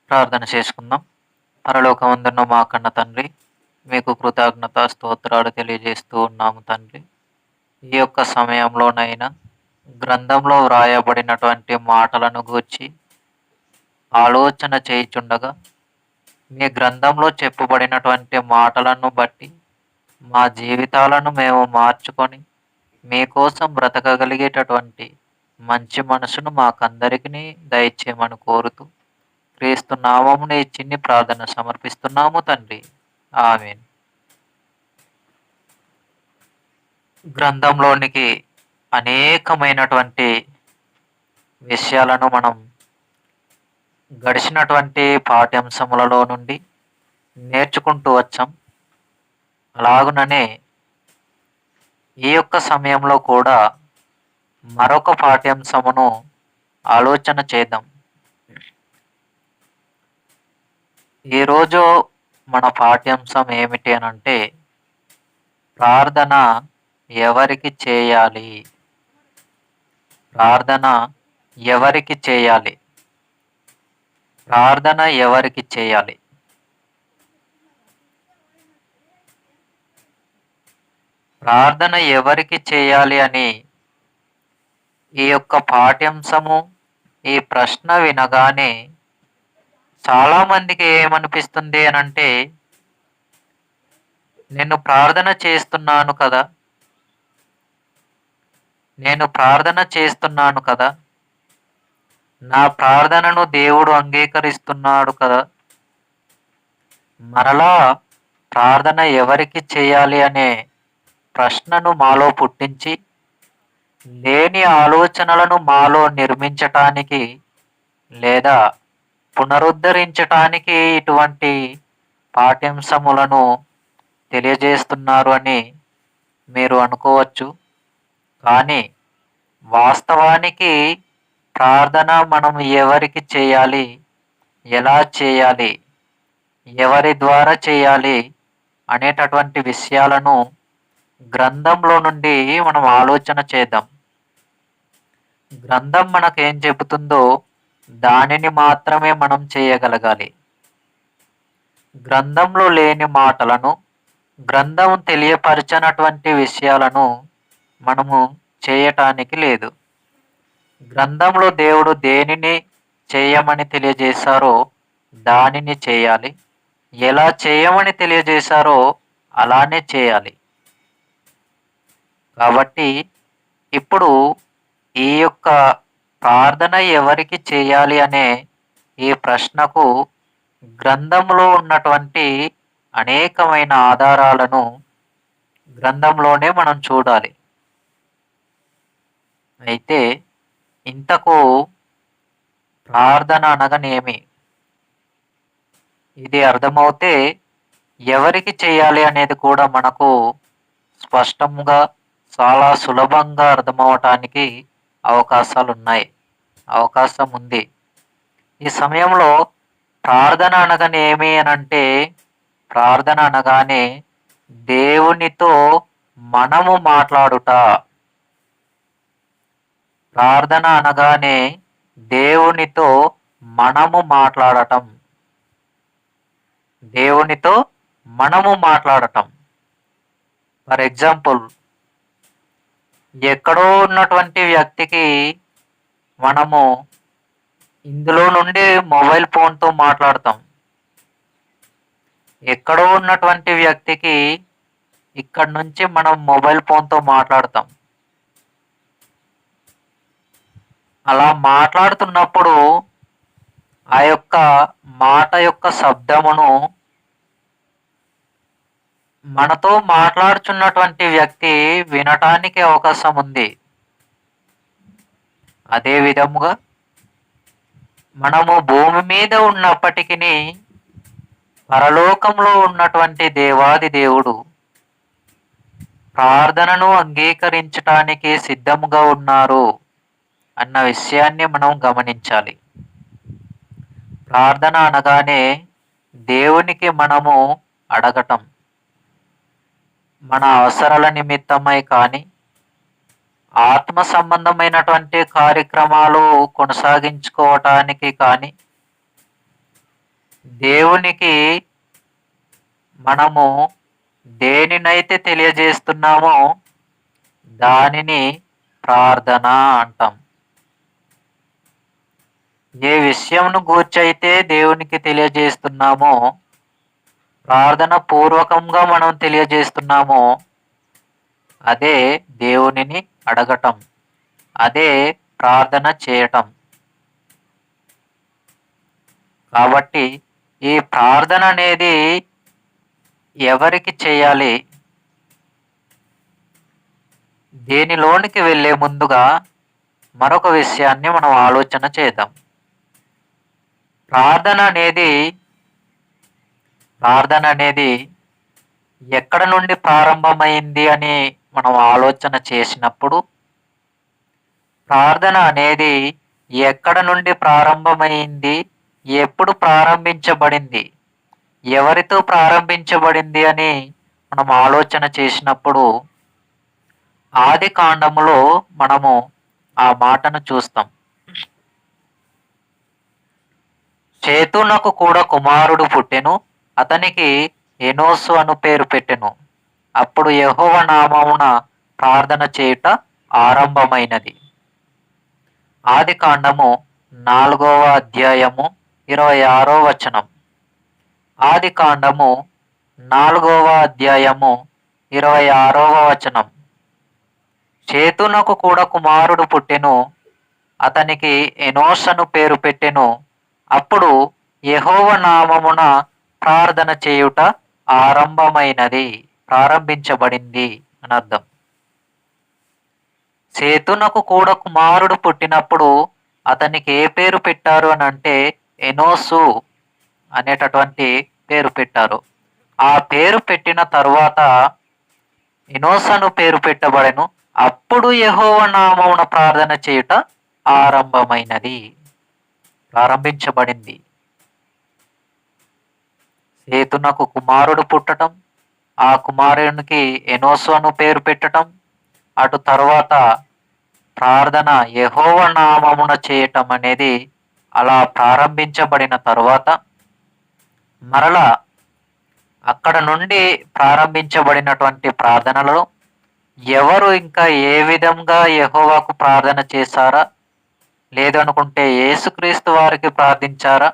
ప్రార్థన చేసుకుందాం. పరలోకమందున్న మా కన్న తండ్రి, మీకు కృతజ్ఞత స్తోత్రాలు తెలియజేస్తూ ఉన్నాము తండ్రి. ఈ యొక్క సమయంలోనైనా గ్రంథంలో వ్రాయబడినటువంటి మాటలను గూర్చి ఆలోచన చేయుచుండగా, మీ గ్రంథంలో చెప్పబడినటువంటి మాటలను బట్టి మా జీవితాలను మేము మార్చుకొని మీకోసం బ్రతకగలిగేటటువంటి మంచి మనసును మాకందరికీ దయచేయమని కోరుతూ క్రీస్తు నామమున ఈ చిన్ని ప్రార్థన సమర్పిస్తున్నాము తండ్రి. ఆమేన్. గ్రంథంలోనికి అనేకమైనటువంటి విషయాలను మనం గడిచినటువంటి పాఠ్యాంశములలో నుండి నేర్చుకుంటూ వచ్చాం. అలాగుననే ఈ యొక్క సమయంలో కూడా మరొక పాఠ్యాంశమును ఆలోచన చేద్దాం. ఈరోజు మన పాఠ్యాంశం ఏమిటి అనంటే, ప్రార్థన ఎవరికి చేయాలి? ప్రార్థన ఎవరికి చేయాలి? ప్రార్థన ఎవరికి చేయాలి? ప్రార్థన ఎవరికి చేయాలి అని ఈ యొక్క పాఠ్యాంశము, ఈ ప్రశ్న వినగానే చాలామందికి ఏమనిపిస్తుంది అనంటే, నేను ప్రార్థన చేస్తున్నాను కదా, నా ప్రార్థనను దేవుడు అంగీకరిస్తున్నాడు కదా, మరలా ప్రార్థన ఎవరికి చేయాలి అనే ప్రశ్నను మాలో పుట్టించి లేని ఆలోచనలను మాలో నిర్మించటానికి లేదా పునరుద్ధరించటానికి ఇటువంటి పాఠ్యాంశములను తెలియజేస్తున్నారు అని మీరు అనుకోవచ్చు. కానీ వాస్తవానికి ప్రార్థన మనం ఎవరికి చేయాలి, ఎలా చేయాలి, ఎవరి ద్వారా చేయాలి అనేటటువంటి విషయాలను గ్రంథంలో నుండి మనం ఆలోచన చేద్దాం. గ్రంథం మనకేం చెబుతుందో దానిని మాత్రమే మనం చేయగలగాలి. గ్రంథంలో లేని మాటలను, గ్రంథం తెలియపరచనటువంటి విషయాలను మనము చేయటానికి లేదు. గ్రంథంలో దేవుడు దేనిని చేయమని తెలియజేశారో దానిని చేయాలి, ఎలా చేయమని తెలియజేశారో అలానే చేయాలి. కాబట్టి ఇప్పుడు ఈ యొక్క ప్రార్థన ఎవరికి చేయాలి అనే ఈ ప్రశ్నకు గ్రంథంలో ఉన్నటువంటి అనేకమైన ఆధారాలను గ్రంథంలోనే మనం చూడాలి. అయితే ఇంతకు ప్రార్థన అనగానేమి? ఇది అర్థమవుతే ఎవరికి చేయాలి అనేది కూడా మనకు స్పష్టంగా, చాలా సులభంగా అర్థమవటానికి అవకాశం ఉంది. ఈ సమయంలో ప్రార్థన అనగానేమి అనంటే, ప్రార్థన అనగానే దేవునితో మనము మాట్లాడుట. ప్రార్థన అనగానే దేవునితో మనము మాట్లాడటం. దేవునితో మనము మాట్లాడటం. ఫర్ ఎగ్జాంపుల్, ఎక్కడో ఉన్నటువంటి వ్యక్తికి మనము ఇందులో నుండి మొబైల్ ఫోన్తో మాట్లాడతాం. ఎక్కడో ఉన్నటువంటి వ్యక్తికి ఇక్కడ నుంచి మనం మొబైల్ ఫోన్తో మాట్లాడతాం. అలా మాట్లాడుతున్నప్పుడు ఆ యొక్క మాట యొక్క శబ్దమును మనతో మాట్లాడుచున్నటువంటి వ్యక్తి వినటానికి అవకాశం ఉంది. అదే విధముగా మనము భూమి మీద ఉన్నప్పటికీ పరలోకంలో ఉన్నటువంటి దేవాది దేవుడు ప్రార్థనను అంగీకరించటానికి సిద్ధంగా ఉన్నారు అన్న విషయాన్ని మనం గమనించాలి. ప్రార్థన అనగానే దేవునికి మనము అడగటం, మన అవసరాల నిమిత్తమై కానీ, ఆత్మ సంబంధమైనటువంటి కార్యక్రమాలు కొనసాగించుకోవటానికి కానీ, దేవునికి మనము దేనినైతే తెలియజేస్తున్నామో దానిని ప్రార్థన అంటాం. ఏ విషయంను గూర్చైతే దేవునికి తెలియజేస్తున్నామో, ప్రార్థన పూర్వకంగా మనం తెలియజేస్తున్నామో అదే దేవునిని అడగటం, అదే ప్రార్థన చేయటం. కాబట్టి ఈ ప్రార్థన అనేది ఎవరికి చేయాలి? దీనిలోనికి వెళ్ళే ముందుగా మరొక విషయాన్ని మనం ఆలోచన చేద్దాం. ప్రార్థన అనేది ఎక్కడ నుండి ప్రారంభమైంది అని మనం ఆలోచన చేసినప్పుడు, ప్రార్థన అనేది ఎక్కడ నుండి ప్రారంభమైంది, ఎప్పుడు ప్రారంభించబడింది, ఎవరితో ప్రారంభించబడింది అని మనం ఆలోచన చేసినప్పుడు ఆది కాండములో మనము ఆ మాటను చూస్తాం. చేతునకు కూడా కుమారుడు పుట్టెను, అతనికి ఎనోసు అను పేరు పెట్టెను. అప్పుడు యెహోవా నామమున ప్రార్థన చేయుట ఆరంభమైనది. ఆది కాండము 4వ అధ్యాయము 26వ వచనం. ఆది కాండము 4వ అధ్యాయము 26వ వచనం. చేతునకు కూడా కుమారుడు పుట్టెను, అతనికి ఎనోష్ అను పేరు పెట్టెను. అప్పుడు యెహోవా నామమున ప్రార్థన చేయుట ఆరంభమైనది, ప్రారంభించబడింది అని అర్థం. సేతునకు కూడా కుమారుడు పుట్టినప్పుడు అతనికి ఏ పేరు పెట్టారు అని అంటే ఎనోసు అనేటటువంటి పేరు పెట్టారు. ఆ పేరు పెట్టిన తరువాత ఎనోసను పేరు పెట్టబడెను. అప్పుడు యెహోవా నామమున ప్రార్థన చేయుట ఆరంభమైనది, ప్రారంభించబడింది. సేతునకు కుమారుడు పుట్టటం, ఆ కుమారునికి ఎనోసు అను పేరు పెట్టటం, అటు తర్వాత ప్రార్థన యెహోవా నామమున చేయటం అనేది అలా ప్రారంభించబడిన తరువాత మరలా అక్కడ నుండి ప్రారంభించబడినటువంటి ప్రార్థనలలో ఎవరు ఇంకా ఏ విధంగా యెహోవాకు ప్రార్థన చేశారా, లేదనుకుంటే యేసుక్రీస్తు వారికి ప్రార్థించారా,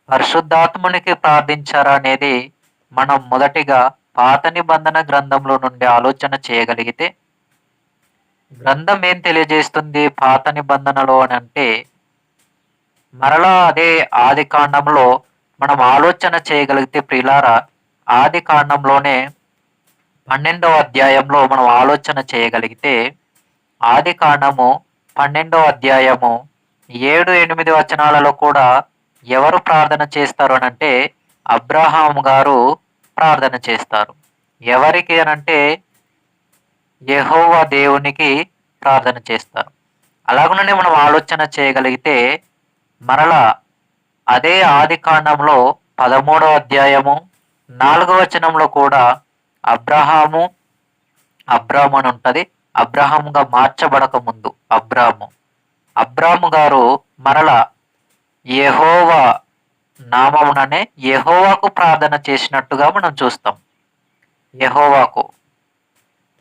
పరిశుద్ధాత్మునికి ప్రార్థించారా అనేది మనం మొదటిగా పాత నిబంధన గ్రంథంలో నుండి ఆలోచన చేయగలిగితే, గ్రంథం ఏం తెలియజేస్తుంది పాత నిబంధనలో అని అంటే, మరలా అదే ఆది కాండంలో మనం ఆలోచన చేయగలిగితే ప్రియులారా, ఆది కాండంలోనే 12వ అధ్యాయంలో మనం ఆలోచన చేయగలిగితే, ఆది కాండము 12వ అధ్యాయము 7-8 వచనాలలో కూడా ఎవరు ప్రార్థన చేస్తారు అని అంటే అబ్రహాము గారు ప్రార్థన చేస్తారు. ఎవరికి అనంటే యెహోవా దేవునికి ప్రార్థన చేస్తారు. అలాగనే మనం ఆలోచన చేయగలిగితే మరలా అదే ఆది కాండంలో 13వ అధ్యాయము 4వ వచనంలో కూడా అబ్రహాము అని ఉంటది. అబ్రహాముగా మార్చబడక ముందు అబ్రాము గారు మరలా యెహోవా నామముననే యెహోవాకు ప్రార్థన చేసినట్టుగా మనం చూస్తాం. యెహోవాకు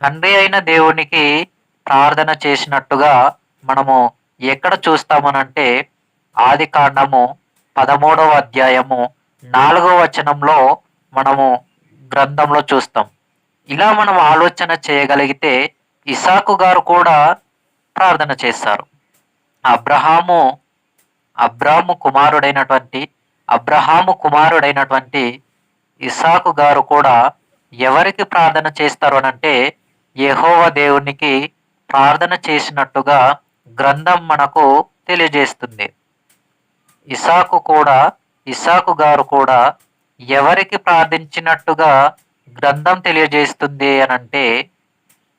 తండ్రి అయిన దేవునికి ప్రార్థన చేసినట్టుగా మనము ఎక్కడ చూస్తామనంటే ఆది కాండము 13వ అధ్యాయము 4వ వచనంలో మనము గ్రంథంలో చూస్తాం. ఇలా మనం ఆలోచన చేయగలిగితే ఇసాకు గారు కూడా ప్రార్థన చేశారు. అబ్రాము కుమారుడైనటువంటి ఇసాకు గారు కూడా ఎవరికి ప్రార్థన చేస్తారు అనంటే యెహోవా దేవునికి ప్రార్థన చేసినట్టుగా గ్రంథం మనకు తెలియజేస్తుంది. ఇసాకు గారు కూడా ఎవరికి ప్రార్థించినట్టుగా గ్రంథం తెలియజేస్తుంది అనంటే,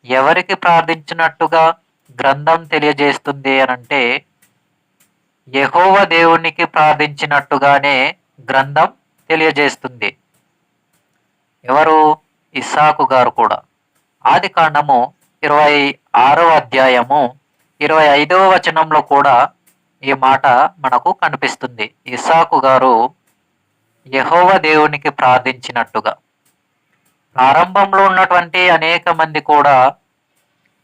ఎవరికి ప్రార్థించినట్టుగా గ్రంథం తెలియజేస్తుంది అనంటే యెహోవా దేవునికి ప్రార్థించినట్టుగానే గ్రంథం తెలియజేస్తుంది. ఎవరు? ఇస్సాకు గారు కూడా. ఆది కాండము 26వ అధ్యాయము 25వ వచనంలో కూడా ఈ మాట మనకు కనిపిస్తుంది. ఇస్సాకు గారు యెహోవా దేవునికి ప్రార్థించినట్టుగా. ప్రారంభంలో ఉన్నటువంటి అనేక మంది కూడా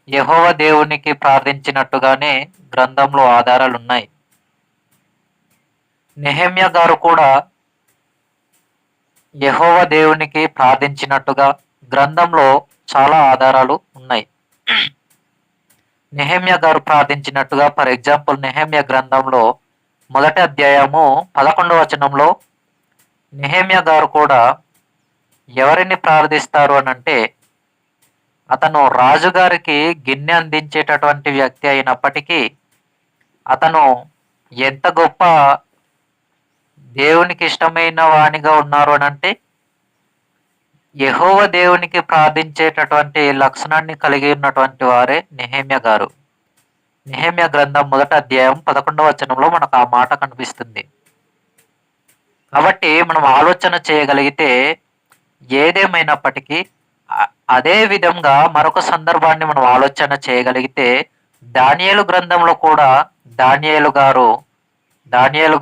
యెహోవా దేవునికి ప్రార్థించినట్టుగానే గ్రంథంలో ఆధారాలున్నాయి. నెహెమ్యా గారు కూడా యెహోవా దేవునికి ప్రార్థించినట్టుగా గ్రంథంలో చాలా ఆధారాలు ఉన్నాయి. నెహెమ్యా గారు ప్రార్థించినట్టుగా ఫర్ ఎగ్జాంపుల్ నెహెమ్యా గ్రంథంలో మొదటి అధ్యాయము 11వ వచనంలో నెహెమ్యా గారు కూడా ఎవరిని ప్రార్థిస్తారు అనంటే, అతను రాజుగారికి గిన్నె అందించేటటువంటి వ్యక్తి అయినప్పటికీ అతను ఎంత గొప్ప దేవునికి ఇష్టమైన వానిగా ఉన్నారు అనంటే, యెహోవా దేవునికి ప్రార్థించేటటువంటి లక్షణాన్ని కలిగి ఉన్నటువంటి వారే నెహెమ్యా గారు. నెహెమ్యా గ్రంథం మొదటి అధ్యాయం 11వ వచనంలో మనకు ఆ మాట కనిపిస్తుంది. కాబట్టి మనం ఆలోచన చేయగలిగితే ఏదేమైనప్పటికీ అదే విధంగా మరొక సందర్భాన్ని మనం ఆలోచన చేయగలిగితే దానియేలు గ్రంథంలో కూడా దానియేలు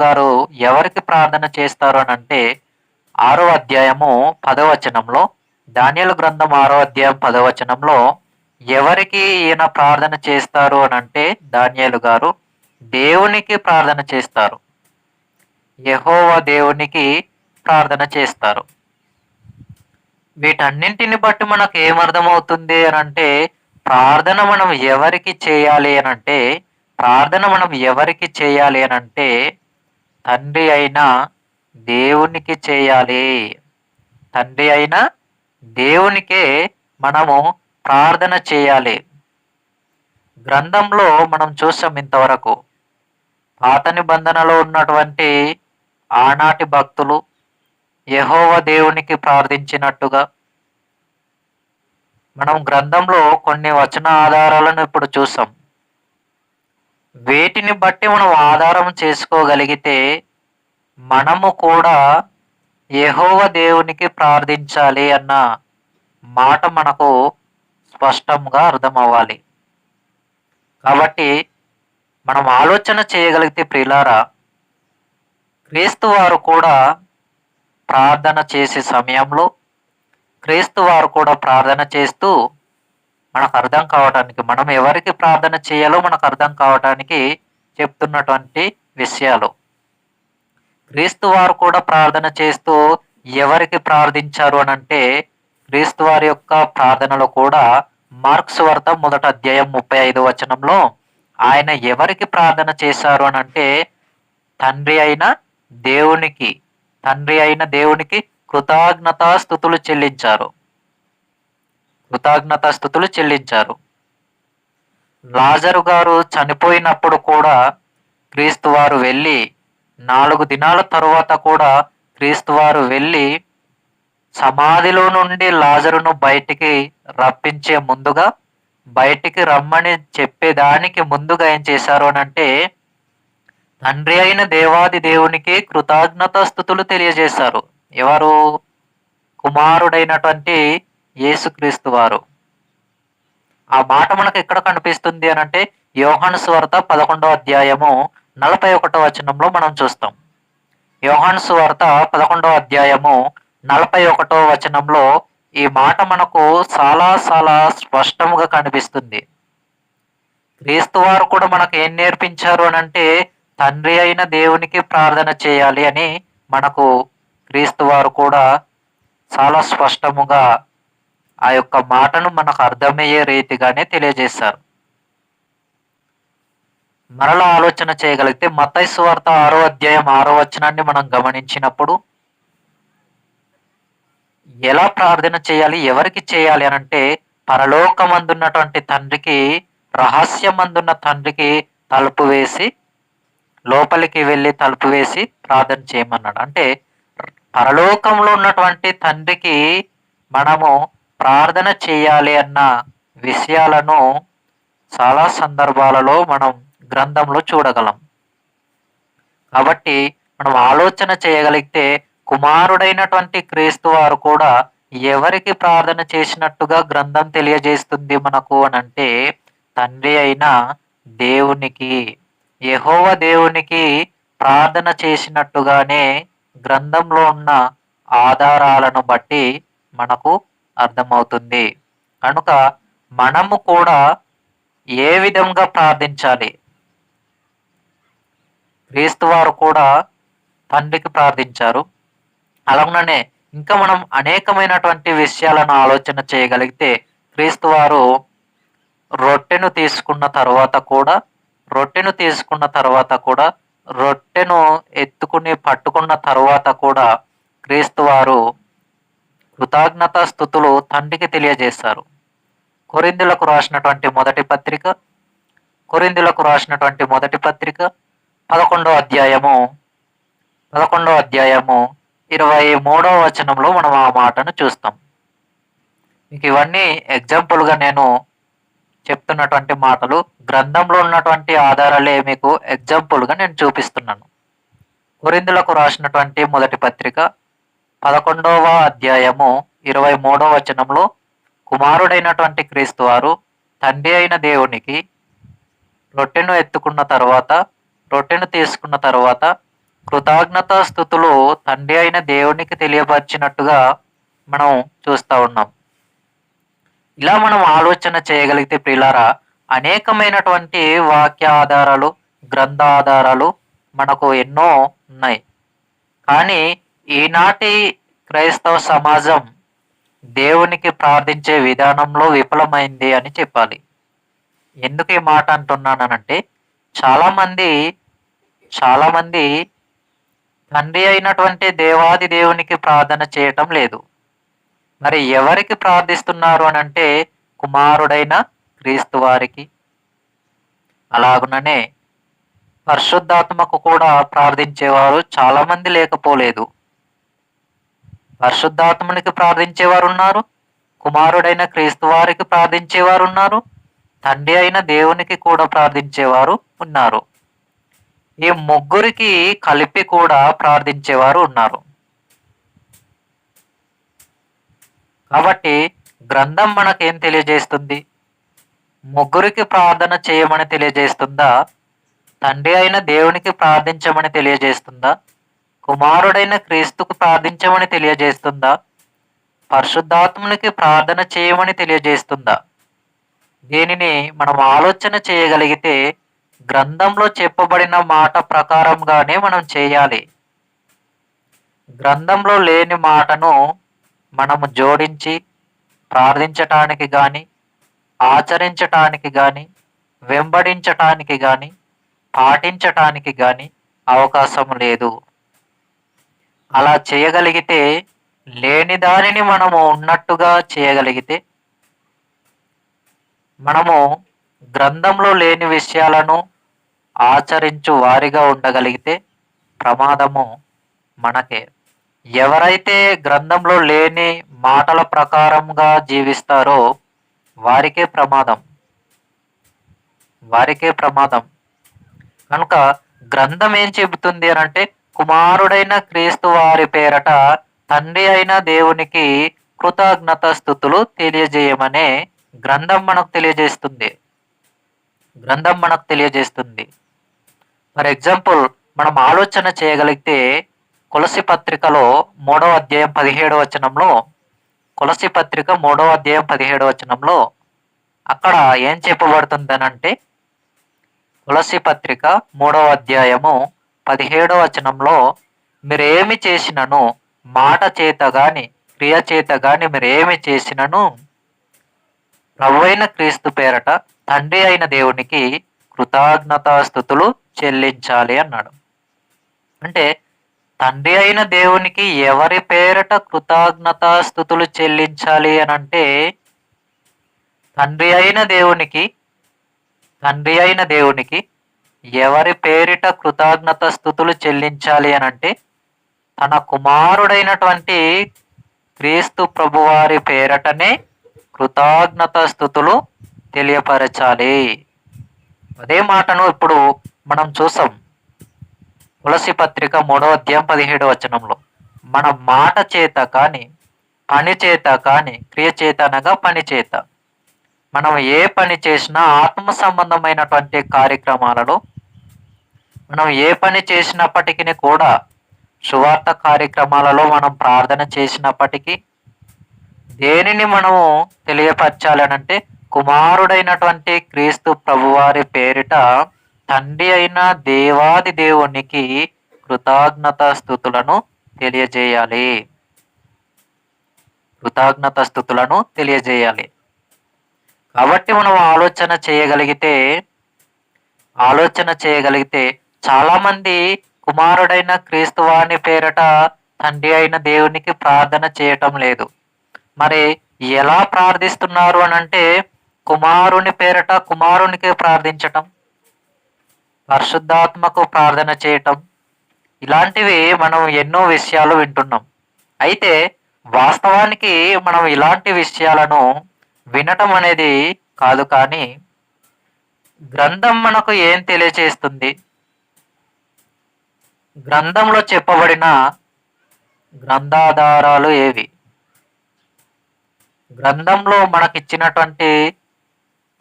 గారు ఎవరికి ప్రార్థన చేస్తారు అనంటే 6వ అధ్యాయము 10వ వచనంలో, దానియేలు గ్రంథం 6వ అధ్యాయం 10వ వచనంలో ఎవరికి ఈయన ప్రార్థన చేస్తారు అనంటే దానియేలు గారు దేవునికి ప్రార్థన చేస్తారు. యెహోవా దేవునికి ప్రార్థన చేస్తారు. వీటన్నింటిని బట్టి మనకు ఏమర్థమవుతుంది అనంటే, ప్రార్థన మనం ఎవరికి చేయాలి అనంటే తండ్రి అయిన దేవునికి చేయాలి. తండ్రి అయిన దేవునికే మనము ప్రార్థన చేయాలి. గ్రంథంలో మనం చూసాం ఇంతవరకు పాత నిబంధనలో ఉన్నటువంటి ఆనాటి భక్తులు యెహోవా దేవునికి ప్రార్థించినట్టుగా మనం గ్రంథంలో కొన్ని వచన ఆధారాలను ఇప్పుడు చూసాం. వీటిని బట్టి మనం ఆధారం చేసుకోగలిగితే మనము కూడా యెహోవా దేవునికి ప్రార్థించాలి అన్న మాట మనకు స్పష్టంగా అర్థమవ్వాలి. కాబట్టి మనం ఆలోచన చేయగలిగితే ప్రియులారా, క్రీస్తు వారు కూడా ప్రార్థన చేసే సమయంలో క్రీస్తు వారు కూడా ప్రార్థన చేస్తూ మనకు అర్థం కావటానికి, మనం ఎవరికి ప్రార్థన చేయాలో మనకు అర్థం కావటానికి చెప్తున్నటువంటి విషయాలు. క్రీస్తు వారు కూడా ప్రార్థన చేస్తూ ఎవరికి ప్రార్థించారు అనంటే, క్రీస్తు వారి యొక్క ప్రార్థనలో కూడా మార్క్స్ వార్త మొదటి అధ్యాయం 35వ వచనంలో ఆయన ఎవరికి ప్రార్థన చేశారు అనంటే తండ్రి అయిన దేవునికి కృతజ్ఞతాస్తుతులు చెల్లించారు. లాజరు గారు చనిపోయినప్పుడు కూడా క్రీస్తు వారు వెళ్ళి 4 దినాల తరువాత కూడా క్రీస్తు వారు వెళ్ళి సమాధిలో నుండి లాజరును బయటికి రప్పించే ముందుగా, బయటికి రమ్మని చెప్పేదానికి ముందుగా ఏం చేశారు అనంటే తండ్రి అయిన దేవాది దేవునికి కృతజ్ఞతాస్తుతులు తెలియజేశారు. ఎవరు? కుమారుడైనటువంటి యేసుక్రీస్తు వారు. ఆ మాట మనకు ఎక్కడ కనిపిస్తుంది అనంటే యోహాను సువార్త 11వ అధ్యాయము 41వ వచనంలో మనం చూస్తాం. యోహాను సువార్త 11వ అధ్యాయము 41వ వచనంలో ఈ మాట మనకు చాలా చాలా స్పష్టంగా కనిపిస్తుంది. క్రీస్తు వారు కూడా మనకు ఏం నేర్పించారు అనంటే తండ్రి అయిన దేవునికి ప్రార్థన చేయాలి అని మనకు క్రీస్తు వారు కూడా చాలా స్పష్టముగా ఆ యొక్క మాటను మనకు అర్థమయ్యే రీతిగానే తెలియజేశారు. మరలా ఆలోచన చేయగలిగితే మత్తయి సువార్త 6వ అధ్యాయం 6వ వచనాన్ని మనం గమనించినప్పుడు ఎలా ప్రార్థన చేయాలి, ఎవరికి చేయాలి అనంటే పరలోకమందున్నటువంటి తండ్రికి, రహస్యమందున్న తండ్రికి తలుపు వేసి, లోపలికి వెళ్ళి తలుపు వేసి ప్రార్థన చేయమన్నాడు. అంటే పరలోకంలో ఉన్నటువంటి తండ్రికి మనము ప్రార్థన చేయాలి అన్న విషయాలను చాలా సందర్భాలలో మనం గ్రంథంలో చూడగలం. కాబట్టి మనం ఆలోచన చేయగలిగితే కుమారుడైనటువంటి క్రీస్తు వారు కూడా ఎవరికి ప్రార్థన చేసినట్టుగా గ్రంథం తెలియజేస్తుంది మనకు అనంటే తండ్రి అయిన దేవునికి, యెహోవా దేవునికి ప్రార్థన చేసినట్టుగానే గ్రంథంలో ఉన్న ఆధారాలను బట్టి మనకు అర్థమవుతుంది. కనుక మనము కూడా ఏ విధంగా ప్రార్థించాలి? క్రీస్తు వారు కూడా తండ్రికి ప్రార్థించారు. అలాగనే ఇంకా మనం అనేకమైనటువంటి విషయాలను ఆలోచన చేయగలిగితే క్రీస్తు వారు రొట్టెను తీసుకున్న తర్వాత కూడా రొట్టెను ఎత్తుకుని పట్టుకున్న తర్వాత కూడా క్రీస్తు వారు కృతజ్ఞతాస్తుతులు తండ్రికి తెలియజేశారు. కొరింథీయులకు రాసినటువంటి మొదటి పత్రిక 11వ అధ్యాయము 23వ వచనంలో మనం ఆ మాటను చూస్తాం. మీకు ఇవన్నీ ఎగ్జాంపుల్గా నేను చెప్తున్నటువంటి మాటలు, గ్రంథంలో ఉన్నటువంటి ఆధారాలే మీకు ఎగ్జాంపుల్గా నేను చూపిస్తున్నాను. కొరింథీయులకు రాసినటువంటి మొదటి పత్రిక 11వ అధ్యాయము 23వ వచనంలో కుమారుడైనటువంటి క్రీస్తు వారు తండ్రి అయిన దేవునికి రొట్టెను తీసుకున్న తర్వాత కృతజ్ఞతాస్తుతులు తండ్రి అయిన దేవునికి తెలియపరిచినట్టుగా మనం చూస్తూ ఉన్నాం. ఇలా మనం ఆలోచన చేయగలిగితే ప్రియులారా, అనేకమైనటువంటి వాక్య ఆధారాలు, గ్రంథ ఆధారాలు మనకు ఎన్నో ఉన్నాయి. కానీ ఈనాటి క్రైస్తవ సమాజం దేవునికి ప్రార్థించే విధానంలో విఫలమైంది అని చెప్పాలి. ఎందుకు ఈ మాట అంటున్నానంటే, చాలామంది తండ్రి అయినటువంటి దేవాది దేవునికి ప్రార్థన చేయటం లేదు. మరి ఎవరికి ప్రార్థిస్తున్నారు అని అంటే కుమారుడైన క్రీస్తు వారికి. అలాగుననే పరిశుద్ధాత్మకు కూడా ప్రార్థించేవారు చాలామంది లేకపోలేదు. పరిశుద్ధాత్మనికి ప్రార్థించేవారు ఉన్నారు, కుమారుడైన క్రీస్తు వారికి ప్రార్థించేవారు ఉన్నారు, తండ్రి అయిన దేవునికి కూడా ప్రార్థించేవారు ఉన్నారు. ఈ ముగ్గురికి కలిపి కూడా ప్రార్థించేవారు ఉన్నారు. కాబట్టి గ్రంథం మనకేం తెలియజేస్తుంది? ముగ్గురికి ప్రార్థన చేయమని తెలియజేస్తుందా? తండ్రి అయిన దేవునికి ప్రార్థించమని తెలియజేస్తుందా? కుమారుడైన క్రీస్తుకు ప్రార్థించమని తెలియజేస్తుందా? పరిశుద్ధాత్మునికి ప్రార్థన చేయమని తెలియజేస్తుందా? దీనిని మనం ఆలోచన చేయగలిగితే గ్రంథంలో చెప్పబడిన మాట ప్రకారంగానే మనం చేయాలి. గ్రంథంలో లేని మాటను మనము జోడించి ప్రార్థించటానికి కానీ, ఆచరించటానికి కానీ, వెంబడించటానికి కానీ, పాటించటానికి కానీ అవకాశం లేదు. అలా చేయగలిగితే, లేని దానిని మనము ఉన్నట్టుగా చేయగలిగితే, మనము గ్రంథంలో లేని విషయాలను ఆచరించు వారిగా ఉండగలిగితే ప్రమాదము మనకే. ఎవరైతే గ్రంథంలో లేని మాటల ప్రకారంగా జీవిస్తారో వారికే ప్రమాదం. కనుక గ్రంథం ఏం చెబుతుంది అని అంటే, కుమారుడైన క్రీస్తు వారి పేరట తండ్రి అయిన దేవునికి కృతజ్ఞతాస్తుతులు తెలియజేయమనే గ్రంథం మనకు తెలియజేస్తుంది. ఫర్ ఎగ్జాంపుల్ మనం ఆలోచన చేయగలిగితే కొలసి పత్రికలో 3వ అధ్యాయం 17వ వచనంలో అక్కడ ఏం చెప్పబడుతుందనంటే, కొలసి పత్రిక 3వ అధ్యాయము 17వ వచనంలో, మీరేమి చేసినను మాట చేత గాని క్రియ చేత గాని మీరేమి చేసినను ప్రభువైన క్రీస్తు పేరట తండ్రి అయిన దేవునికి కృతజ్ఞతాస్తుతులు చెల్లించాలి అన్నాడు. అంటే తండ్రి అయిన దేవునికి ఎవరి పేరట కృతజ్ఞతాస్తుతులు చెల్లించాలి అని అంటే, తండ్రి అయిన దేవునికి ఎవరి పేరిట కృతజ్ఞతాస్తుతులు చెల్లించాలి అని అంటే, తన కుమారుడైనటువంటి క్రీస్తు ప్రభువారి పేరటనే కృతజ్ఞతాస్తుతులు తెలియపరచాలి. అదే మాటను ఇప్పుడు మనం చూసాం తులసి పత్రిక 3వ అధ్యాయం 17వ వచనంలో. మన మాట చేత కానీ, పని చేత కానీ, క్రియ చేత అనగా పని చేత, మనం ఏ పని చేసినా ఆత్మ సంబంధమైనటువంటి కార్యక్రమాలలో మనం ఏ పని చేసినప్పటికీ కూడా సువార్త కార్యక్రమాలలో మనం ప్రార్థన చేసినప్పటికీ దేనిని మనము తెలియపరచాలనంటే కుమారుడైనటువంటి క్రీస్తు ప్రభువారి పేరిట తండ్రి అయిన దేవాది దేవునికి కృతజ్ఞత స్థుతులను తెలియజేయాలి. కృతజ్ఞత స్థుతులను తెలియజేయాలి. కాబట్టి మనం ఆలోచన చేయగలిగితే చాలామంది కుమారుడైన క్రీస్తు వాని పేరట తండ్రి అయిన దేవునికి ప్రార్థన చేయటం లేదు. మరి ఎలా ప్రార్థిస్తున్నారు అనంటే కుమారుని పేరట కుమారునికే ప్రార్థించటం, పరిశుద్ధాత్మకు ప్రార్థన చేయటం, ఇలాంటివి మనం ఎన్నో విషయాలు వింటున్నాం. అయితే వాస్తవానికి మనం ఇలాంటి విషయాలను వినటం అనేది కాదు, కానీ గ్రంథం మనకు ఏం తెలియచేస్తుంది, గ్రంథంలో చెప్పబడిన గ్రంథాధారాలు ఏవి, గ్రంథంలో మనకిచ్చినటువంటి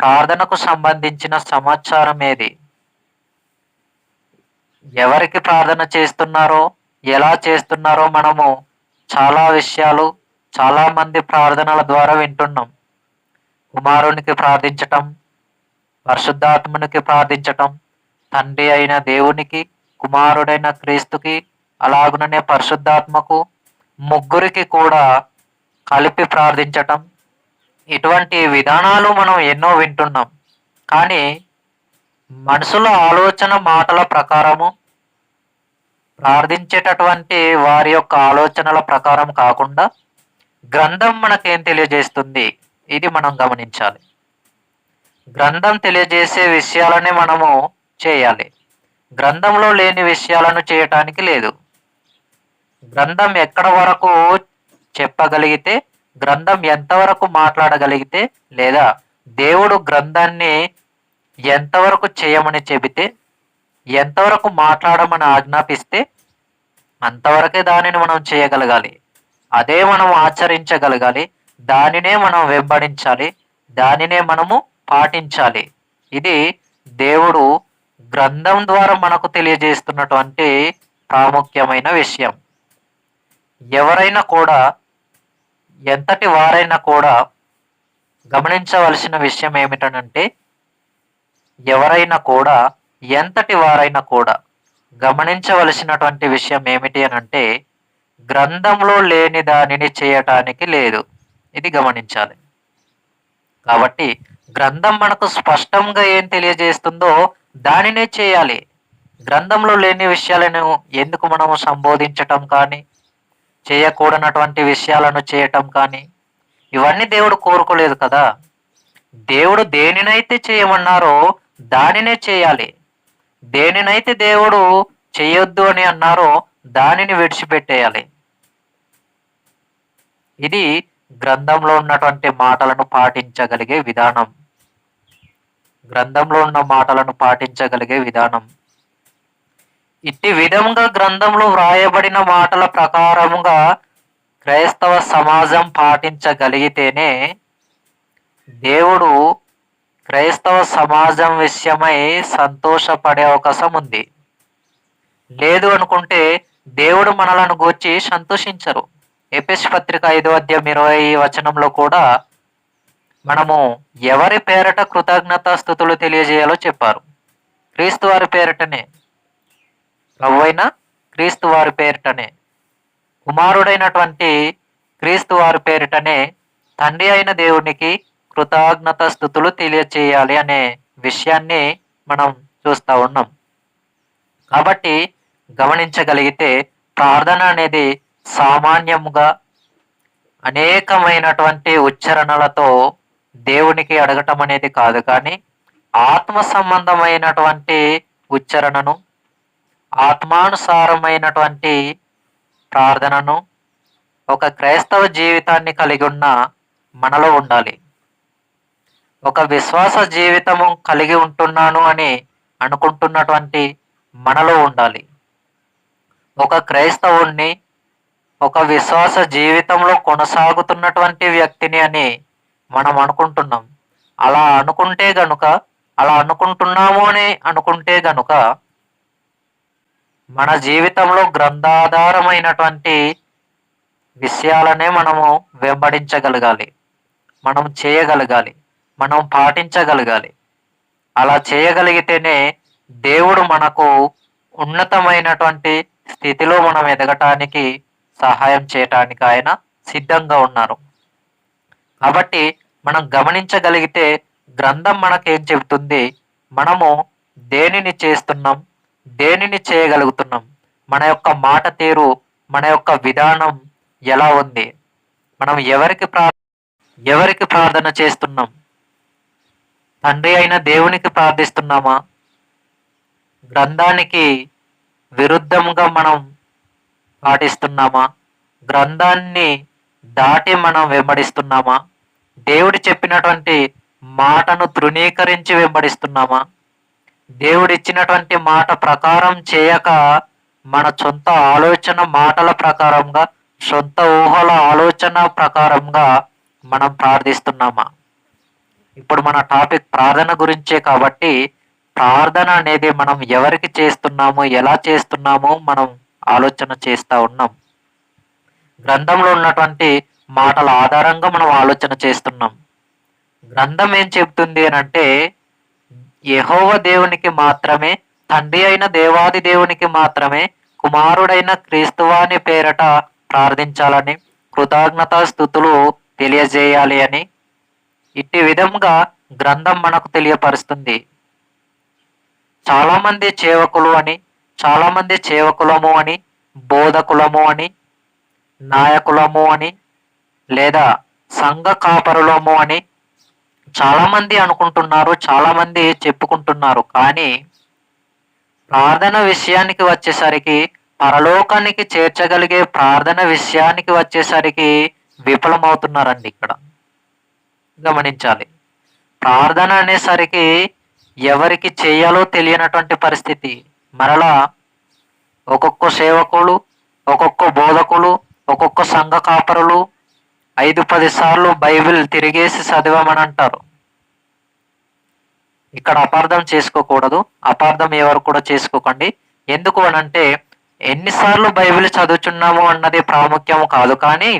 ప్రార్థనకు సంబంధించిన సమాచారం ఏది, ఎవరికి ప్రార్థన చేస్తున్నారో ఎలా చేస్తున్నారో మనము చాలా విషయాలు చాలా మంది ప్రార్థనల ద్వారా వింటున్నాం. కుమారునికి ప్రార్థించటం, పరిశుద్ధాత్మనికి ప్రార్థించటం, తండ్రి అయిన దేవునికి, కుమారుడైన క్రీస్తుకి, అలాగుననే పరిశుద్ధాత్మకు, ముగ్గురికి కూడా కలిపి ప్రార్థించటం, ఇటువంటి విధానాలు మనం ఎన్నో వింటున్నాం. కానీ మనుషుల ఆలోచన మాటల ప్రకారము ప్రార్థించేటటువంటి వారి యొక్క ఆలోచనల ప్రకారం కాకుండా గ్రంథం మనకేం తెలియజేస్తుంది, ఇది మనం గమనించాలి. గ్రంథం తెలియజేసే విషయాలనే మనము చేయాలి. గ్రంథంలో లేని విషయాలను చేయటానికి లేదు. గ్రంథం ఎక్కడ వరకు చెప్పగలిగితే, గ్రంథం ఎంతవరకు మాట్లాడగలిగితే, లేదా దేవుడు గ్రంథాన్ని ఎంతవరకు చేయమని చెబితే, ఎంతవరకు మాట్లాడమని ఆజ్ఞాపిస్తే అంతవరకే దానిని మనం చేయగలగాలి. అదే మనం ఆచరించగలగాలి. దానినే మనం వెంబడించాలి. దానినే మనము పాటించాలి. ఇది దేవుడు గ్రంథం ద్వారా మనకు తెలియజేస్తున్నటువంటి ప్రాముఖ్యమైన విషయం. ఎవరైనా కూడా, ఎంతటి వారైనా కూడా గమనించవలసిన విషయం ఏమిటనంటే, ఎవరైనా కూడా, ఎంతటి వారైనా కూడా గమనించవలసినటువంటి విషయం ఏమిటి అనంటే, గ్రంథంలో లేని దానిని చేయటానికి లేదు. ఇది గమనించాలి. కాబట్టి గ్రంథం మనకు స్పష్టంగా ఏం తెలియజేస్తుందో దానినే చేయాలి. గ్రంథంలో లేని విషయాలను ఎందుకు మనము సంబోధించటం కానీ, చేయకూడనటువంటి విషయాలను చేయటం కానీ, ఇవన్నీ దేవుడు కోరుకోలేదు కదా. దేవుడు దేనినైతే చేయమన్నారో దానినే చేయాలి. దేనినైతే దేవుడు చేయొద్దు అని అన్నారో దానిని విడిచిపెట్టేయాలి. ఇది గ్రంథంలో ఉన్నటువంటి మాటలను పాటించగలిగే విధానం. గ్రంథంలో ఉన్న మాటలను పాటించగలిగే విధానం. ఇట్టి విధంగా గ్రంథంలో వ్రాయబడిన మాటల ప్రకారముగా క్రైస్తవ సమాజం పాటించగలిగితేనే దేవుడు క్రైస్తవ సమాజం విషయమై సంతోషపడే అవకాశం ఉంది. లేదు అనుకుంటే దేవుడు మనలను గూర్చి సంతోషించరు. ఎఫెసు పత్రిక 5వ అధ్యాయం 20వ వచనంలో కూడా మనము ఎవరి పేరట కృతజ్ఞతా స్తుతులు తెలియజేయాలో చెప్పారు. క్రీస్తు వారి పేరటనే, ప్రభువైన క్రీస్తు వారి పేరిటనే, కుమారుడైనటువంటి క్రీస్తు వారి పేరిటనే తండ్రి అయిన దేవునికి కృతజ్ఞత స్థుతులు తెలియచేయాలి అనే విషయాన్ని మనం చూస్తూ ఉన్నాం. కాబట్టి గమనించగలిగితే ప్రార్థన అనేది సామాన్యముగా అనేకమైనటువంటి ఉచ్చారణలతో దేవునికి అడగటం అనేది కాదు, కానీ ఆత్మ సంబంధమైనటువంటి ఉచ్చారణను, ఆత్మానుసారమైనటువంటి ప్రార్థనను ఒక క్రైస్తవ జీవితాన్ని కలిగి ఉన్న మనలో ఉండాలి. ఒక విశ్వాస జీవితము కలిగి ఉంటున్నాను అని అనుకుంటున్నటువంటి మనలో ఉండాలి. ఒక క్రైస్తవుణ్ణి, ఒక విశ్వాస జీవితంలో కొనసాగుతున్నటువంటి వ్యక్తిని అని మనం అనుకుంటున్నాం. అలా అనుకుంటున్నాము అని అనుకుంటే గనుక మన జీవితంలో గ్రంథాధారమైనటువంటి విషయాలనే మనము వెంబడించగలగాలి, మనం చేయగలగాలి, మనం పాటించగలగాలి. అలా చేయగలిగితేనే దేవుడు మనకు ఉన్నతమైనటువంటి స్థితిలో మనం ఎదగటానికి సహాయం చేయటానికి ఆయన సిద్ధంగా ఉన్నారు. కాబట్టి మనం గమనించగలిగితే గ్రంథం మనకేం చెబుతుంది, మనము దేనిని చేస్తున్నాం, దేనిని చేయగలుగుతున్నాం, మన యొక్క మాట తీరు, మన యొక్క విధానం ఎలా ఉంది, మనం ఎవరికి ప్రార్థన చేస్తున్నాం, తండ్రి అయిన దేవునికి ప్రార్థిస్తున్నామా, గ్రంథానికి విరుద్ధంగా మనం పాటిస్తున్నామా, గ్రంథాన్ని దాటి మనం వెంబడిస్తున్నామా, దేవుడు చెప్పినటువంటి మాటను తృణీకరించి వెంబడిస్తున్నామా, దేవుడిచ్చినటువంటి మాట ప్రకారం చేయక మన సొంత ఆలోచన మాటల ప్రకారంగా, సొంత ఊహల ఆలోచన ప్రకారంగా మనం ప్రార్థిస్తున్నామా? ఇప్పుడు మన టాపిక్ ప్రార్థన గురించే కాబట్టి ప్రార్థన అనేది మనం ఎవరికి చేస్తున్నామో, ఎలా చేస్తున్నామో మనం ఆలోచన చేస్తూ ఉన్నాం. గ్రంథంలో ఉన్నటువంటి మాటల ఆధారంగా మనం ఆలోచన చేస్తున్నాం. గ్రంథం ఏం చెబుతుంది అని అంటే, యెహోవా దేవునికి మాత్రమే, తండ్రి అయిన దేవాది దేవునికి మాత్రమే, కుమారుడైన క్రీస్తువాని పేరట ప్రార్థించాలని, కృతజ్ఞతా స్తుతులు తెలియజేయాలి అని ఇట్టి విధంగా గ్రంథం మనకు తెలియపరుస్తుంది. చాలామంది సేవకులు అని, చాలామంది సేవకులము అని, బోధకులము అని, నాయకులము అని, లేదా సంఘ కాపరులము అని చాలామంది అనుకుంటున్నారు, చాలామంది చెప్పుకుంటున్నారు. కానీ ప్రార్థన విషయానికి వచ్చేసరికి, పరలోకానికి చేర్చగలిగే ప్రార్థన విషయానికి వచ్చేసరికి విఫలమవుతున్నారండి. ఇక్కడ గమనించాలి. ప్రార్థన అనేసరికి ఎవరికి చేయాలో తెలియనటువంటి పరిస్థితి. మరలా ఒక్కొక్క సేవకులు, ఒక్కొక్క బోధకులు, ఒక్కొక్క సంఘ కాపరులు 5-10 సార్లు బైబిల్ తిరిగేసి చదివామని అంటారు. ఇక్కడ అపార్థం చేసుకోకూడదు, అపార్థం ఎవరు కూడా చేసుకోకండి. ఎందుకు అనంటే, ఎన్నిసార్లు బైబిల్ చదువుచున్నాము అన్నది ప్రాముఖ్యం కాదు, కానీ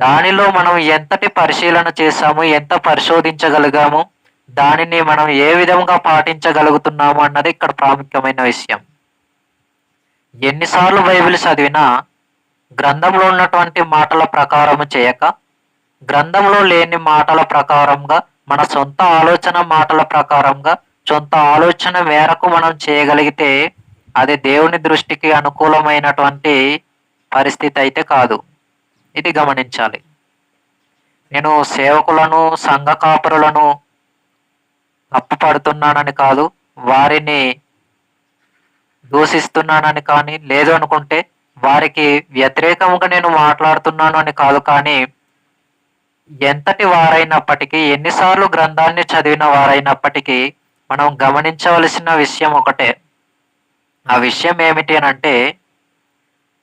దానిలో మనం ఎంతటి పరిశీలన చేశాము, ఎంత పరిశోధించగలిగాము, దానిని మనం ఏ విధంగా పాటించగలుగుతున్నాము అన్నది ఇక్కడ ప్రాముఖ్యమైన విషయం. ఎన్నిసార్లు బైబిల్ చదివినా గ్రంథంలో ఉన్నటువంటి మాటల ప్రకారము చేయక, గ్రంథంలో లేని మాటల ప్రకారంగా, మన సొంత ఆలోచన మాటల ప్రకారంగా, సొంత ఆలోచన మేరకు మనం చేయగలిగితే అది దేవుని దృష్టికి అనుకూలమైనటువంటి పరిస్థితి అయితే కాదు. ఇది గమనించాలి. నేను సేవకులను, సంఘ కాపరులను తప్పు పడుతున్నానని కాదు, వారిని దూషిస్తున్నానని కానీ, లేదు అనుకుంటే వారికి వ్యతిరేకంగా నేను మాట్లాడుతున్నాను అని కాదు, కానీ ఎంతటి వారైనప్పటికీ, ఎన్నిసార్లు గ్రంథాన్ని చదివిన వారైనప్పటికీ మనం గమనించవలసిన విషయం ఒకటే. ఆ విషయం ఏమిటి అని అంటే,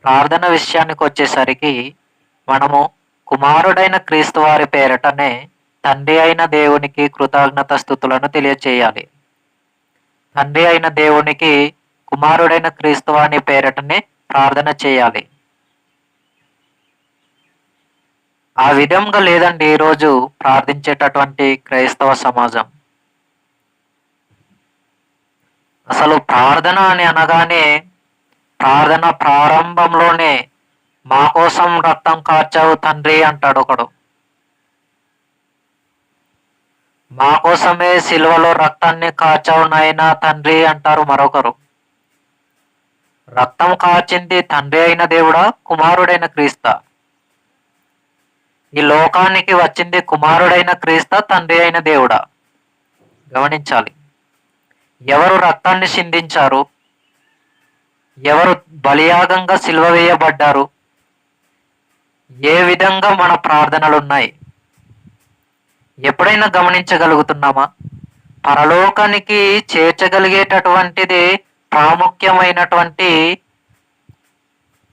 ప్రార్థన విషయానికి వచ్చేసరికి మనము కుమారుడైన క్రీస్తు వారి పేరటనే తండ్రి అయిన దేవునికి కృతజ్ఞత స్తుతులను తెలియచేయాలి. తండ్రి అయిన దేవునికి కుమారుడైన క్రీస్తు వారి పేరటనే ప్రార్థన చేయాలి. ఆ విధంగా లేదండి ఈరోజు ప్రార్థించేటటువంటి క్రైస్తవ సమాజం. అసలు ప్రార్థన అని అనగానే, ప్రార్థన ప్రారంభంలోనే మా కోసం రక్తం కార్చావు తండ్రి అంటాడు ఒకడు. మా కోసమే సిలువలో రక్తాన్ని కార్చావు నాయనా తండ్రి అంటారు మరొకరు. రక్తం కార్చింది తండ్రి అయిన దేవుడా, కుమారుడైన క్రీస్తా? ఈ లోకానికి వచ్చింది కుమారుడైన క్రీస్తా, తండ్రి అయిన దేవుడా? గమనించాలి. ఎవరు రక్తాన్ని సిందించారు, ఎవరు బలియాగంగా సిలువ వేయబడ్డారు, ఏ విధంగా మన ప్రార్థనలు ఉన్నాయి ఎప్పుడైనా గమనించగలుగుతున్నామా? పరలోకానికి చేర్చగలిగేటటువంటిది ప్రాముఖ్యమైనటువంటి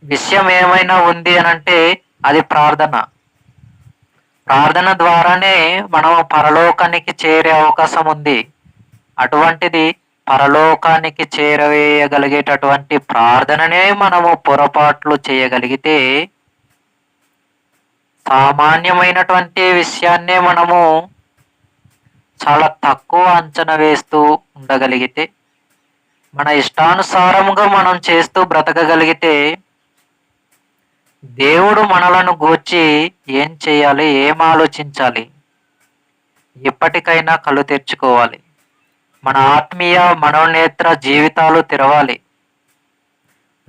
విషయం ఏమైనా ఉంది అనంటే అది ప్రార్థన. ప్రార్థన ద్వారానే మనం పరలోకానికి చేరే అవకాశం ఉంది. అటువంటిది పరలోకానికి చేరవేయగలిగేటటువంటి ప్రార్థననే మనము పొరపాట్లు చేయగలిగితే, సామాన్యమైనటువంటి విషయాన్నే మనము చాలా తక్కువ అంచనా వేస్తూ ఉండగలిగితే, మన ఇష్టానుసారముగా మనం చేస్తూ బ్రతకగలిగితే, దేవుడు మనలను గూర్చి ఏం చేయాలి, ఏం ఆలోచించాలి, ఇప్పటికైనా కళ్ళు తెరుచుకోవాలి. మన ఆత్మీయ మనోనేత్ర జీవితాలు తెరవాలి.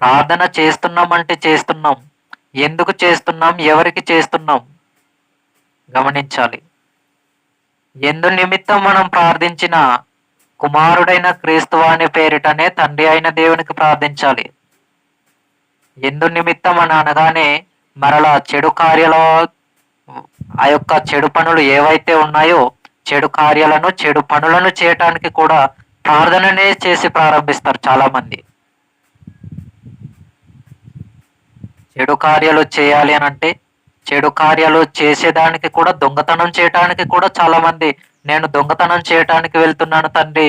ప్రార్థన చేస్తున్నామంటే చేస్తున్నాం, ఎందుకు చేస్తున్నాం, ఎవరికి చేస్తున్నాం గమనించాలి. ఎందు నిమిత్తం మనం ప్రార్థించిన కుమారుడైన క్రీస్తువాని పేరిటనే తండ్రి అయిన దేవునికి ప్రార్థించాలి. ఎందు నిమిత్తం అని అనగానే మరలా చెడు కార్యాల ఆ యొక్క చెడు పనులు ఏవైతే ఉన్నాయో చెడు కార్యాలను చెడు పనులను చేయటానికి కూడా ప్రార్థననే చేసి ప్రారంభిస్తారు చాలా మంది. చెడు కార్యాలు చేయాలి అని అంటే చెడు కార్యాలు చేసేదానికి కూడా, దొంగతనం చేయటానికి కూడా చాలా మంది, నేను దొంగతనం చేయటానికి వెళ్తున్నాను తండ్రి,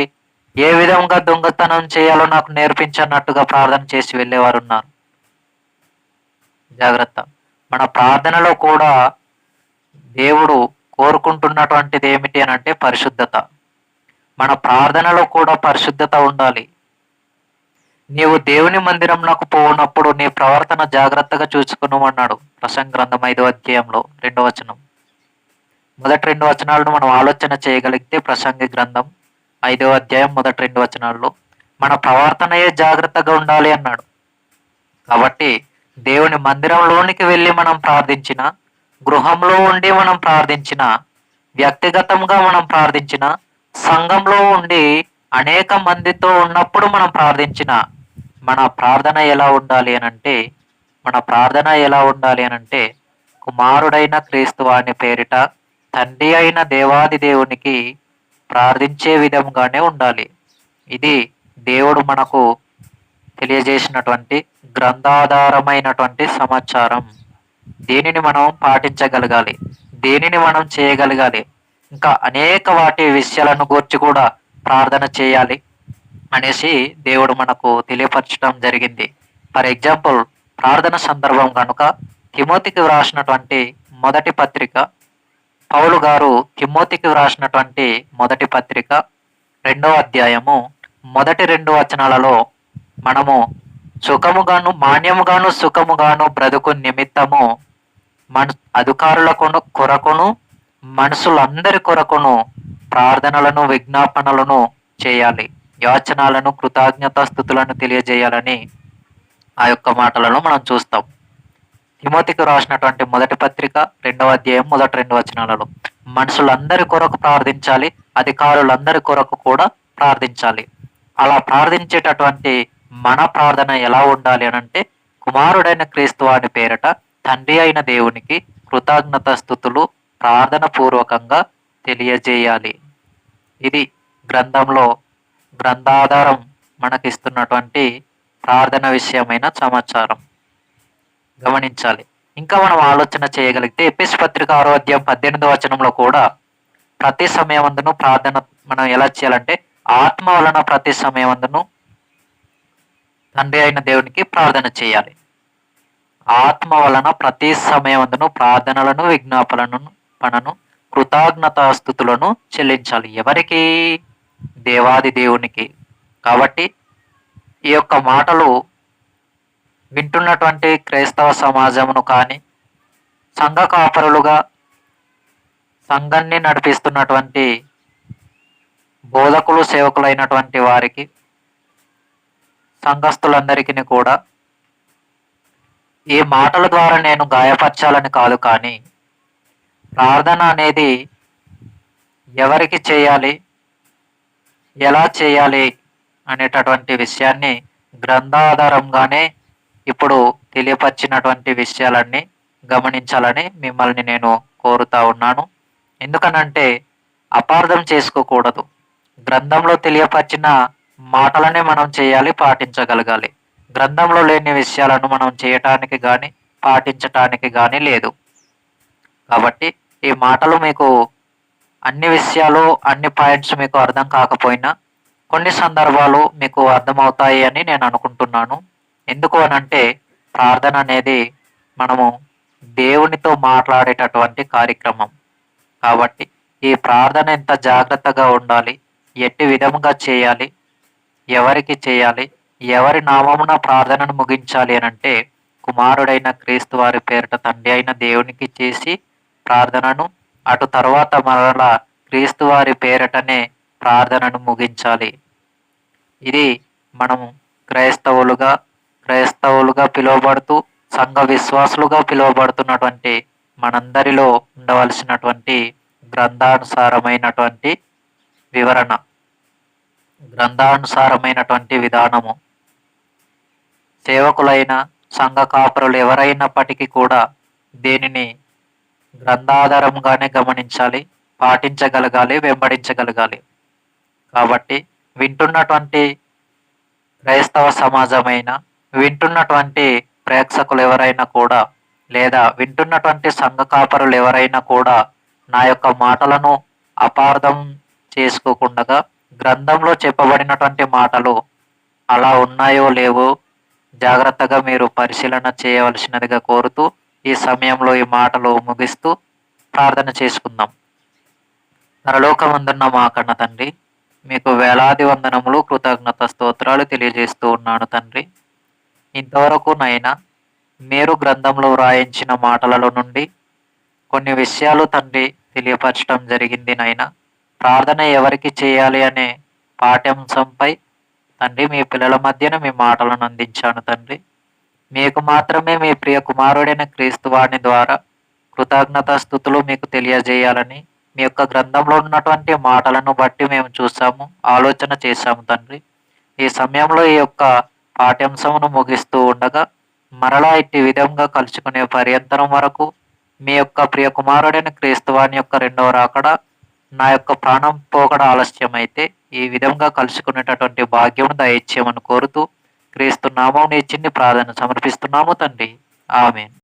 ఏ విధంగా దొంగతనం చేయాలో నాకు నేర్పించన్నట్టుగా ప్రార్థన చేసి వెళ్ళేవారు ఉన్నారు. జాగ్రత్త. మన ప్రార్థనలో కూడా దేవుడు కోరుకుంటున్నటువంటిది ఏమిటి అని అంటే పరిశుద్ధత. మన ప్రార్థనలో కూడా పరిశుద్ధత ఉండాలి. నీవు దేవుని మందిరంలోకి పోనప్పుడు నీ ప్రవర్తన జాగ్రత్తగా చూసుకును అన్నాడు ప్రసంగ గ్రంథం 5వ అధ్యాయంలో 2వ వచనం. మొదటి 2 వచనాలను మనం ఆలోచన చేయగలిగితే ప్రసంగి గ్రంథం 5వ అధ్యాయం మొదటి 2 వచనాల్లో మన ప్రవర్తనయే జాగ్రత్తగా ఉండాలి అన్నాడు. కాబట్టి దేవుని మందిరంలోనికి వెళ్ళి మనం ప్రార్థించిన, గృహంలో ఉండి మనం ప్రార్థించిన, వ్యక్తిగతంగా మనం ప్రార్థించిన, సంఘంలో ఉండి అనేక మందితో ఉన్నప్పుడు మనం ప్రార్థించిన, మన ప్రార్థన ఎలా ఉండాలి అనంటే, మన ప్రార్థన ఎలా ఉండాలి అనంటే కుమారుడైన క్రీస్తు వాని పేరిట తండ్రి అయిన దేవాది దేవునికి ప్రార్థించే విధంగానే ఉండాలి. ఇది దేవుడు మనకు తెలియజేసినటువంటి గ్రంథాధారమైనటువంటి సమాచారం. దీనిని మనం పాటించగలగాలి, దీనిని మనం చేయగలగాలి. ఇంకా అనేక వాటి విషయాలను గురించి కూడా ప్రార్థన చేయాలి అనేసి దేవుడు మనకు తెలియపరచడం జరిగింది. ఫర్ ఎగ్జాంపుల్, ప్రార్థన సందర్భం కనుక తిమోతికి వ్రాసినటువంటి మొదటి పత్రిక, పౌలు గారు తిమోతికి వ్రాసినటువంటి మొదటి పత్రిక 2వ అధ్యాయము మొదటి 2 వచనాలలో మనము సుఖముగాను మాన్యముగాను సుఖముగాను బ్రతుకు నిమిత్తము అధికారుల కొరకును మనుషులందరి కొరకును ప్రార్థనలను విజ్ఞాపనలను చేయాలి, యాచనాలను కృతజ్ఞతాస్తుతులను తెలియజేయాలని ఆ యొక్క మాటలను మనం చూస్తాం. తిమోతికి రాసినటువంటి మొదటి పత్రిక 2వ అధ్యాయం మొదటి 2 వచనాలలో మనుషులందరి కొరకు ప్రార్థించాలి, అధికారులందరి కొరకు కూడా ప్రార్థించాలి. అలా ప్రార్థించేటటువంటి మన ప్రార్థన ఎలా ఉండాలి అనంటే కుమారుడైన క్రీస్తు వాని పేరట తండ్రి అయిన దేవునికి కృతజ్ఞతాస్తుతులు ప్రార్థన పూర్వకంగా తెలియజేయాలి. ఇది గ్రంథంలో గ్రంథాధారం మనకిస్తున్నటువంటి ప్రార్థన విషయమైన సమాచారం గమనించాలి. ఇంకా మనం ఆలోచన చేయగలిగితే ఎపిస్ పత్రిక 6వ అధ్యాయం 18వ వచనంలో కూడా ప్రతి సమయమందును ప్రార్థన మనం ఎలా చేయాలంటే ఆత్మ వలన ప్రతి సమయమందును తండ్రి అయిన దేవునికి ప్రార్థన చేయాలి. ఆత్మ వలన ప్రతి సమయమందును ప్రార్థనలను విజ్ఞాపనను కృతజ్ఞతాస్తుతులను చెల్లించాలి. ఎవరికి? దేవాది దేవునికి. కాబట్టి ఈ యొక్క మాటలు వింటున్నటువంటి క్రైస్తవ సమాజమును కానీ, సంఘ కాపరులుగా సంఘాన్ని నడిపిస్తున్నటువంటి బోధకులు సేవకులైనటువంటి వారికి, సంఘస్థులందరికీ కూడా ఈ మాటల ద్వారా నేను గాయపరచాలని కాదు, కానీ ప్రార్థన అనేది ఎవరికి చేయాలి, ఎలా చేయాలి అనేటటువంటి విషయాన్ని గ్రంథాధారంగానే ఇప్పుడు తెలియపరిచినటువంటి విషయాలన్నీ గమనించాలని మిమ్మల్ని నేను కోరుతా ఉన్నాను. ఎందుకనంటే అపార్థం చేసుకోకూడదు. గ్రంథంలో తెలియపరిచిన మాటలనే మనం చేయాలి, పాటించగలగాలి. గ్రంథంలో లేని విషయాలను మనం చేయటానికి కానీ పాటించటానికి కానీ లేదు. కాబట్టి ఈ మాటలు మీకు అన్ని విషయాలు, అన్ని పాయింట్స్ మీకు అర్థం కాకపోయినా కొన్ని సందర్భాలు మీకు అర్థమవుతాయి అని నేను అనుకుంటున్నాను. ఎందుకు అనంటే ప్రార్థన అనేది మనము దేవునితో మాట్లాడేటటువంటి కార్యక్రమం. కాబట్టి ఈ ప్రార్థన ఎంత జాగ్రత్తగా ఉండాలి, ఎట్టి విధముగా చేయాలి, ఎవరికి చేయాలి, ఎవరి నామమున ప్రార్థనను ముగించాలి అనంటే కుమారుడైన క్రీస్తు వారి పేరిట తండ్రి అయిన దేవునికి చేసి ప్రార్థనను అటు తర్వాత మరలా క్రీస్తు వారి పేరిటనే ప్రార్థనను ముగించాలి. ఇది మనము క్రైస్తవులుగా పిలువబడుతూ సంఘ విశ్వాసులుగా పిలువబడుతున్నటువంటి మనందరిలో ఉండవలసినటువంటి గ్రంథానుసారమైనటువంటి వివరణ, గ్రంథానుసారమైనటువంటి విధానము. సేవకులైన సంఘ కాపరులు ఎవరైనప్పటికీ కూడా దీనిని గ్రంథాధారంగానే గమనించాలి, పాటించగలగాలి, వెంబడించగలగాలి. కాబట్టి వింటున్నటువంటి క్రైస్తవ సమాజమైన, వింటున్నటువంటి ప్రేక్షకులు ఎవరైనా కూడా, లేదా వింటున్నటువంటి సంఘ కాపరులు ఎవరైనా కూడా నా యొక్క మాటలను అపార్థం చేసుకోకుండా గ్రంథంలో చెప్పబడినటువంటి మాటలు అలా ఉన్నాయో లేవో జాగ్రత్తగా మీరు పరిశీలన చేయవలసినదిగా కోరుతూ ఈ సమయంలో ఈ మాటలు ముగిస్తూ ప్రార్థన చేసుకుందాం. పరలోకమందున్న మా కన్న తండ్రి, మీకు వేలాది వందనములు, కృతజ్ఞత స్తోత్రాలు తెలియజేస్తూ ఉన్నాను తండ్రి. ఇంతవరకు నైనా మీరు గ్రంథంలో వ్రాయించిన మాటలలో నుండి కొన్ని విషయాలు తండ్రి తెలియపరచడం జరిగింది నైనా. ప్రార్థన ఎవరికి చేయాలి అనే పాఠ్యాంశంపై తండ్రి మీ పిల్లల మధ్యన మీ మాటలను అందించాను తండ్రి. మీకు మాత్రమే మీ ప్రియ కుమారుడైన క్రీస్తు వాణి ద్వారా కృతజ్ఞత స్థుతులు మీకు తెలియజేయాలని మీ యొక్క గ్రంథంలో ఉన్నటువంటి మాటలను బట్టి మేము చూసాము, ఆలోచన చేశాము తండ్రి. ఈ సమయంలో ఈ యొక్క పాఠ్యాంశమును ముగిస్తూ ఉండగా మరలా ఇట్టి విధంగా కలుసుకునే పర్యంతరం వరకు మీ యొక్క ప్రియ కుమారుడైన క్రీస్తువాని యొక్క రెండవ రాకడ నా యొక్క ప్రాణం పోకడ ఆలస్యమైతే ఈ విధంగా కలుసుకునేటటువంటి భాగ్యమును దయచేయమని కోరుతూ క్రీస్తు నామమున ఈ చిన్ని ప్రార్థన సమర్పిస్తున్నాము తండ్రి. ఆమేన్.